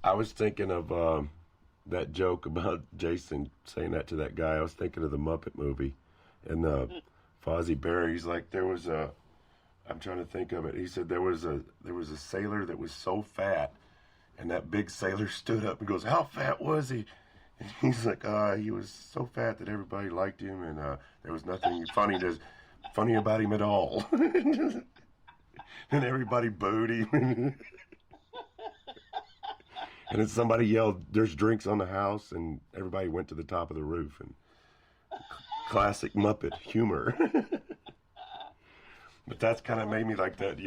I was thinking of that joke about Jason saying that to that guy. I was thinking of the Muppet movie, and Fozzie Bear. He's like, there was a. I'm trying to think of it. He said there was a sailor that was so fat, and that big sailor stood up and goes, "How fat was he?" And he's like, he was so fat that everybody liked him, and there was nothing funny about him at all. And everybody booed him. And then somebody yelled, "There's drinks on the house," and everybody went to the top of the roof. And classic Muppet humor. But that's kind of made me like that,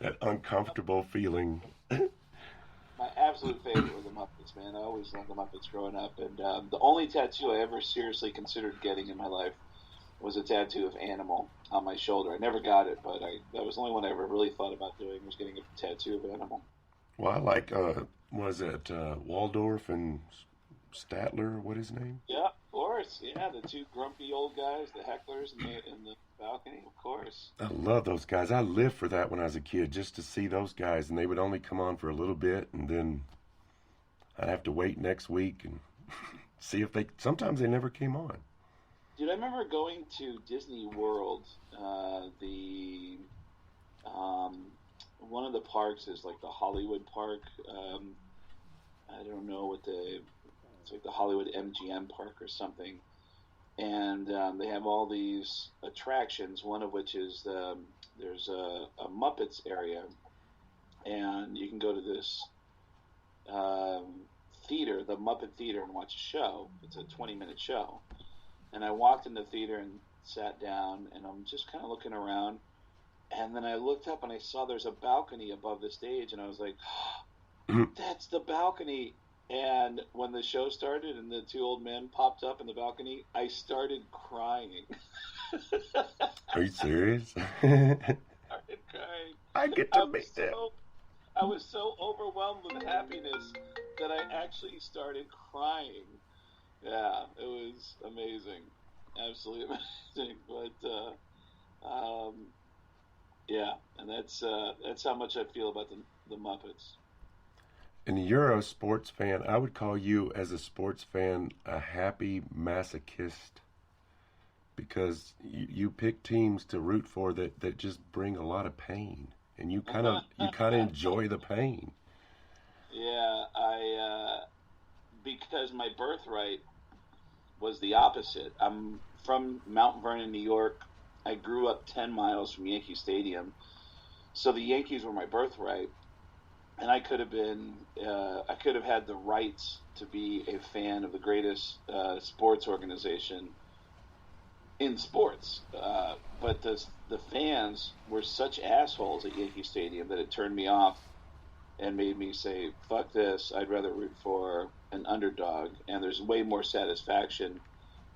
that uncomfortable feeling. My absolute favorite were the Muppets, man. I always loved the Muppets growing up. And the only tattoo I ever seriously considered getting in my life was a tattoo of Animal on my shoulder. I never got it, but that was the only one I ever really thought about doing, was getting a tattoo of Animal. Well, I like, was it Waldorf and Statler? What his name? Yeah, of course. Yeah, the two grumpy old guys, the hecklers in the balcony, of course. I love those guys. I lived for that when I was a kid, just to see those guys, and they would only come on for a little bit, and then I'd have to wait next week and see if sometimes they never came on. Dude, I remember going to Disney World. One of the parks is like the Hollywood Park. I don't know it's like the Hollywood MGM Park or something. And they have all these attractions, one of which is there's a Muppets area. And you can go to this theater, the Muppet Theater, and watch a show. It's a 20-minute show. And I walked in the theater and sat down, and I'm just kind of looking around. And then I looked up, and I saw there's a balcony above the stage, and I was like, that's the balcony. And when the show started and the two old men popped up in the balcony, I started crying. Are you serious? I started crying. I get to meet them. I was so overwhelmed with happiness that I actually started crying. Yeah, it was amazing. Absolutely amazing. But, yeah, and that's how much I feel about the Muppets. And you're a sports fan. I would call you, as a sports fan, a happy masochist, because you pick teams to root for that just bring a lot of pain, and you kind of enjoy the pain. Yeah, because my birthright was the opposite. I'm from Mount Vernon, New York. I grew up 10 miles from Yankee Stadium, so the Yankees were my birthright. And I could have had the rights to be a fan of the greatest sports organization in sports. But the fans were such assholes at Yankee Stadium that it turned me off and made me say, fuck this, I'd rather root for an underdog. And there's way more satisfaction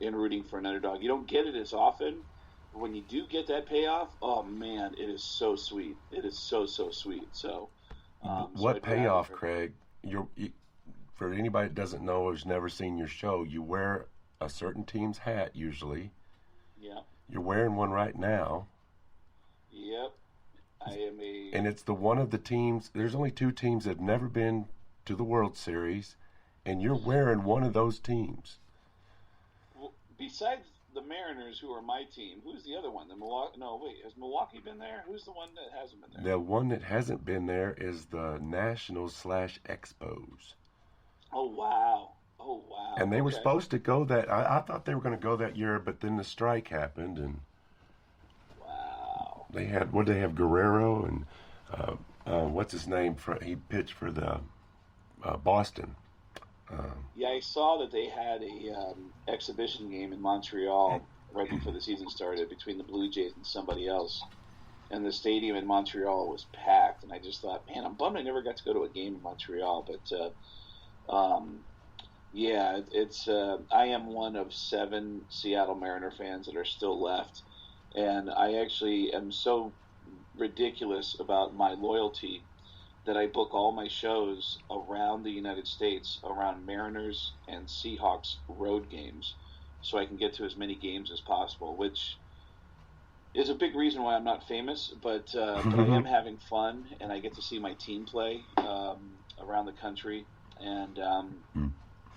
in rooting for an underdog. You don't get it as often, but when you do get that payoff, oh man, it is so sweet. It is so, so sweet. So... what payoff, Craig? For anybody that doesn't know or has never seen your show, you wear a certain team's hat usually. Yeah. You're wearing one right now. Yep. And it's the one of the teams. There's only two teams that have never been to the World Series, and you're wearing one of those teams. Well, besides the Mariners, who are my team, who's the other one? The Milwaukee? No, wait, has Milwaukee been there? Who's the one that hasn't been there? The one that hasn't been there is the Nationals/Expos. Oh wow! And they were supposed to go that. I thought they were going to go that year, but then the strike happened, and wow. They had Guerrero and what's his name? He pitched for the Boston. Yeah, I saw that they had a exhibition game in Montreal right before the season started between the Blue Jays and somebody else. And the stadium in Montreal was packed. And I just thought, man, I'm bummed I never got to go to a game in Montreal. But, yeah, I am one of 7 Seattle Mariner fans that are still left. And I actually am so ridiculous about my loyalty that I book all my shows around the United States, around Mariners and Seahawks road games, so I can get to as many games as possible, which is a big reason why I'm not famous, but I am having fun, and I get to see my team play around the country, and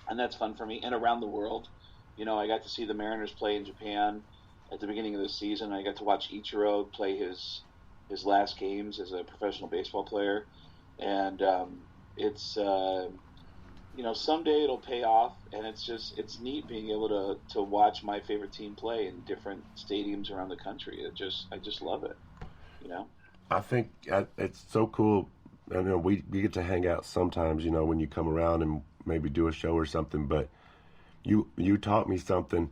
and that's fun for me, and around the world. You know, I got to see the Mariners play in Japan at the beginning of the season. I got to watch Ichiro play his last games as a professional baseball player, and it's you know, someday it'll pay off, and it's neat being able to watch my favorite team play in different stadiums around the country. I just love it, you know. I think it's so cool. I know we get to hang out sometimes, you know, when you come around and maybe do a show or something. But you taught me something.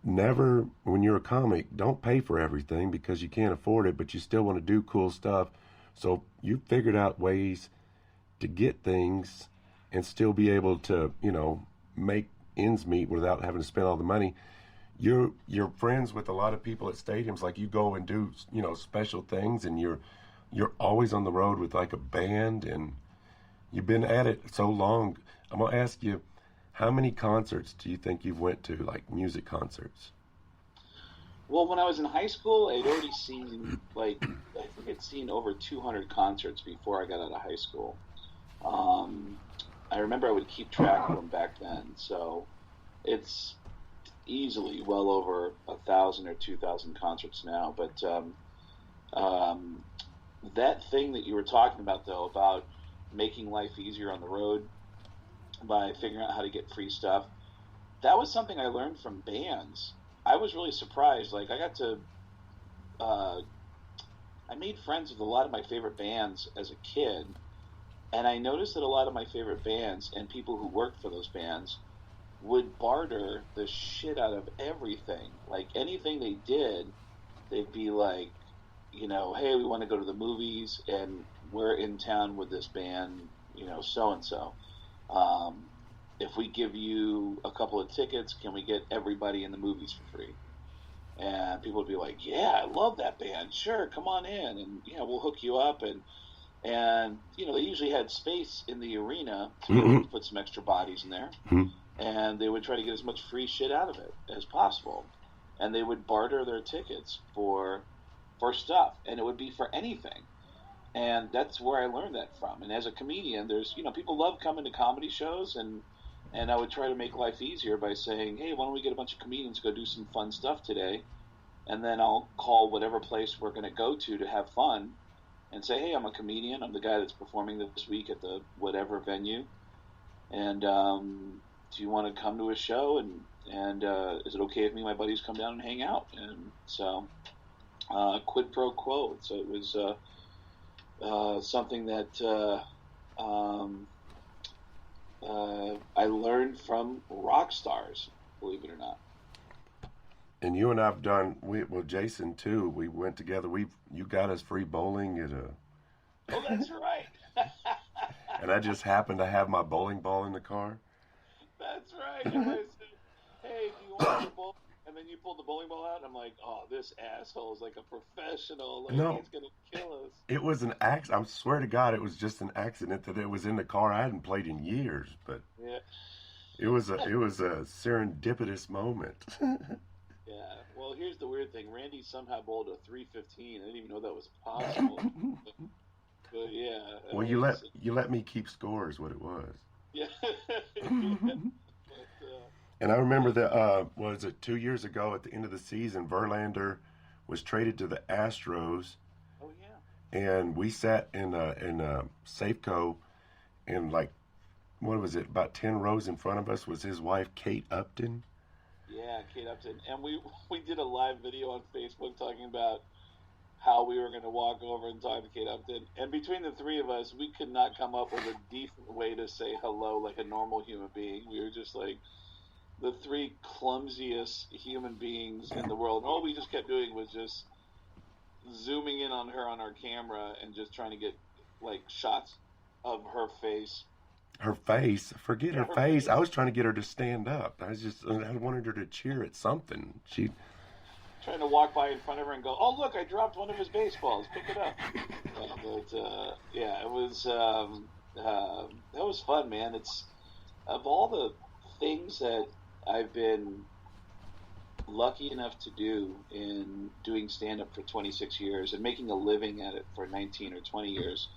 Never, when you're a comic, don't pay for everything because you can't afford it, but you still want to do cool stuff. So you figured out ways to get things and still be able to, you know, make ends meet without having to spend all the money. You're friends with a lot of people at stadiums. Like you go and do, you know, special things, and you're always on the road with like a band, and you've been at it so long. I'm gonna ask you, how many concerts do you think you've went to, like music concerts? Well, when I was in high school, I'd already seen I think I'd seen over 200 concerts before I got out of high school. I remember I would keep track of them back then, so it's easily well over 1,000 or 2,000 concerts now. But that thing that you were talking about, though, about making life easier on the road by figuring out how to get free stuff, that was something I learned from bands. I was really surprised. Like, I got to, I made friends with a lot of my favorite bands as a kid, and I noticed that a lot of my favorite bands and people who worked for those bands would barter the shit out of everything. Like, anything they did, they'd be like, you know, hey, we want to go to the movies, and we're in town with this band, you know, so-and-so. If we give you a couple of tickets, can we get everybody in the movies for free? And people would be like, yeah, I love that band. Sure, come on in, and, you know, we'll hook you up. And you know, they usually had space in the arena to be able to put some extra bodies in there. And they would try to get as much free shit out of it as possible. And they would barter their tickets for stuff, and it would be for anything. And that's where I learned that from. And as a comedian, there's, you know, people love coming to comedy shows, and I would try to make life easier by saying, hey, why don't we get a bunch of comedians to go do some fun stuff today? And then I'll call whatever place we're going to go to have fun and say, hey, I'm a comedian. I'm the guy that's performing this week at the whatever venue. And do you want to come to a show? And is it okay if me and my buddies come down and hang out? And so quid pro quo. So it was something that I learned from rock stars, believe it or not. And you and I've done, Jason too. We went together. You got us free bowling at a. Oh, that's right. And I just happened to have my bowling ball in the car. That's right. And I said, hey, do you want to bowl? And then you pulled the bowling ball out, and I'm like, oh, this asshole is like a professional. Like, no, he's gonna kill us. It was an accident. I swear to God, it was just an accident that it was in the car. I hadn't played in years, but yeah. It was a serendipitous moment. Yeah. Well, here's the weird thing. Randy somehow bowled a 315. I didn't even know that was possible. but yeah. Well, you let me keep score is what it was. Yeah. And I remember that, was it 2 years ago at the end of the season, Verlander was traded to the Astros. Oh, yeah. And we sat in Safeco, and like, what was it, about 10 rows in front of us was his wife, Kate Upton. Yeah, Kate Upton. And we did a live video on Facebook talking about how we were going to walk over and talk to Kate Upton. And between the three of us, we could not come up with a decent way to say hello like a normal human being. We were just like the three clumsiest human beings in the world. And all we just kept doing was just zooming in on her on our camera and just trying to get like shots of her face. Her face? Forget her face. I was trying to get her to stand up. I wanted her to cheer at something. She trying to walk by in front of her and go, oh, look, I dropped one of his baseballs. Pick it up. Yeah, it was that was fun, man. It's of all the things that I've been lucky enough to do in doing stand-up for 26 years and making a living at it for 19 or 20 years,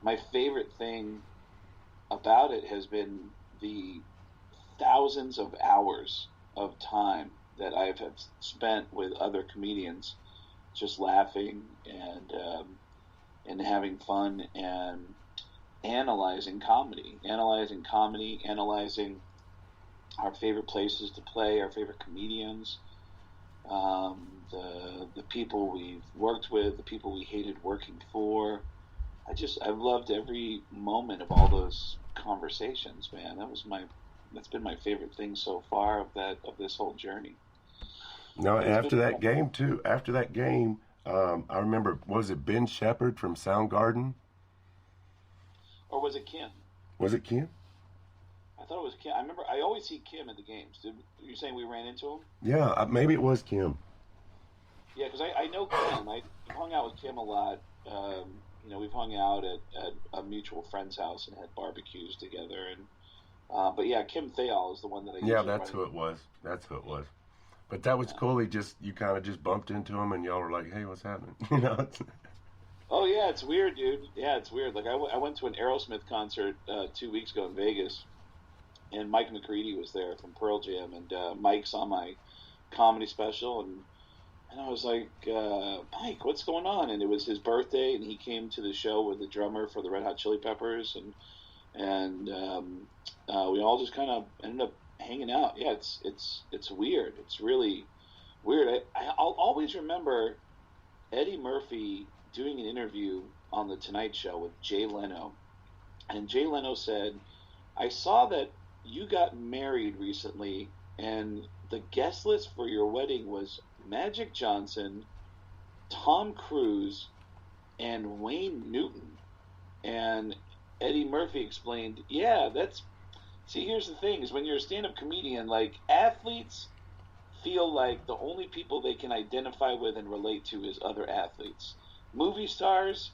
my favorite thing about it has been the thousands of hours of time that I've spent with other comedians, just laughing and having fun and analyzing comedy, analyzing our favorite places to play, our favorite comedians, the people we've worked with, the people we hated working for. I've loved every moment of all those conversations, man. That's been my favorite thing so far of this whole journey. Now, after that game, too, I remember, was it Ben Shepherd from Soundgarden? Or was it Kim? Was it Kim? I thought it was Kim. I remember, I always see Kim at the games. You're saying we ran into him? Yeah, maybe it was Kim. Yeah, because I know Kim. I hung out with Kim a lot. We've hung out at a mutual friend's house and had barbecues together. And but yeah, Kim Thayil is the one that I. Yeah, that's who it was. But that was cool. You kind of just bumped into him, and y'all were like, "Hey, what's happening?" Oh yeah, it's weird, dude. Yeah, it's weird. Like I went to an Aerosmith concert 2 weeks ago in Vegas, and Mike McCready was there from Pearl Jam, and Mike saw my comedy special, and I was like, Mike, what's going on? And it was his birthday, and he came to the show with the drummer for the Red Hot Chili Peppers, and we all just kind of ended up hanging out. Yeah, it's weird. It's really weird. I'll always remember Eddie Murphy doing an interview on The Tonight Show with Jay Leno, and Jay Leno said, I saw that you got married recently, and the guest list for your wedding was Magic Johnson, Tom Cruise, and Wayne Newton. And Eddie Murphy explained, yeah, here's the thing, is when you're a stand-up comedian, like, athletes feel like the only people they can identify with and relate to is other athletes. Movie stars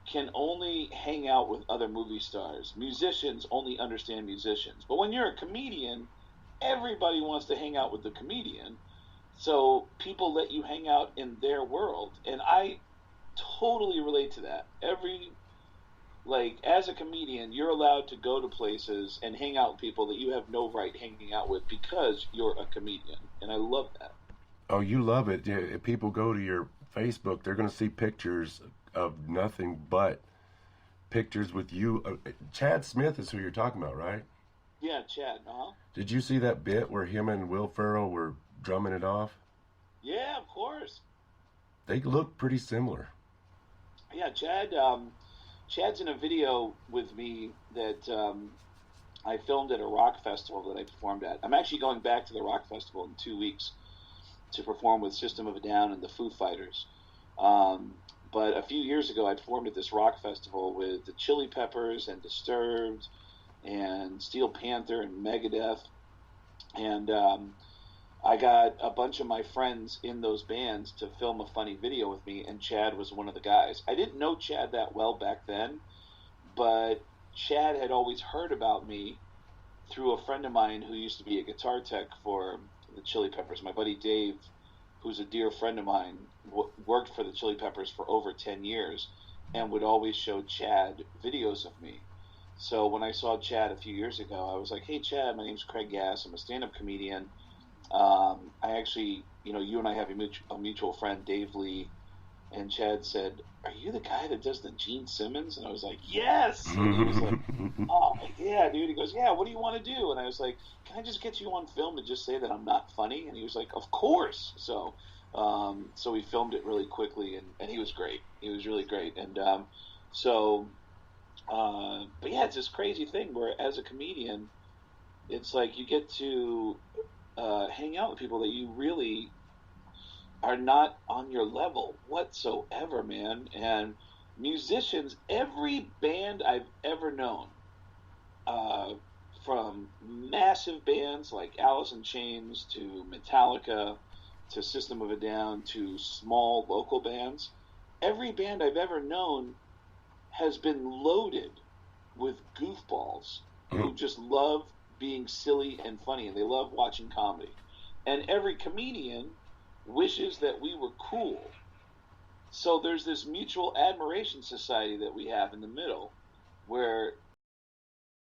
can only hang out with other movie stars. Musicians only understand musicians. But when you're a comedian, everybody wants to hang out with the comedian. So people let you hang out in their world. And I totally relate to that. As a comedian, you're allowed to go to places and hang out with people that you have no right hanging out with because you're a comedian. And I love that. Oh, you love it. Yeah, if people go to your Facebook, they're going to see pictures of nothing but pictures with you. Chad Smith is who you're talking about, right? Yeah, Chad. Uh-huh. Did you see that bit where him and Will Ferrell were drumming it off? Yeah, of course. They look pretty similar. Yeah, Chad's in a video with me that I filmed at a rock festival that I performed at. I'm actually going back to the rock festival in 2 weeks to perform with System of a Down and the Foo Fighters. But a few years ago, I performed at this rock festival with the Chili Peppers and Disturbed and Steel Panther and Megadeth. And I got a bunch of my friends in those bands to film a funny video with me, and Chad was one of the guys. I didn't know Chad that well back then, but Chad had always heard about me through a friend of mine who used to be a guitar tech for the Chili Peppers. My buddy Dave, who's a dear friend of mine, worked for the Chili Peppers for over 10 years and would always show Chad videos of me. So when I saw Chad a few years ago, I was like, hey, Chad, my name's Craig Gass. I'm a stand-up comedian. I actually, you and I have a mutual friend, Dave Lee. And Chad said, are you the guy that does the Gene Simmons? And I was like, yes. And he was like, oh, yeah, dude. He goes, yeah, what do you want to do? And I was like, can I just get you on film and just say that I'm not funny? And he was like, of course. So we filmed it really quickly, and he was great. He was really great. And but yeah, it's this crazy thing where as a comedian, it's like you get to hang out with people that you really are not on your level whatsoever, man. And musicians, every band I've ever known, from massive bands like Alice in Chains to Metallica to System of a Down to small local bands, every band I've ever known has been loaded with goofballs who just love being silly and funny, and they love watching comedy. And every comedian wishes that we were cool. So there's this mutual admiration society that we have in the middle where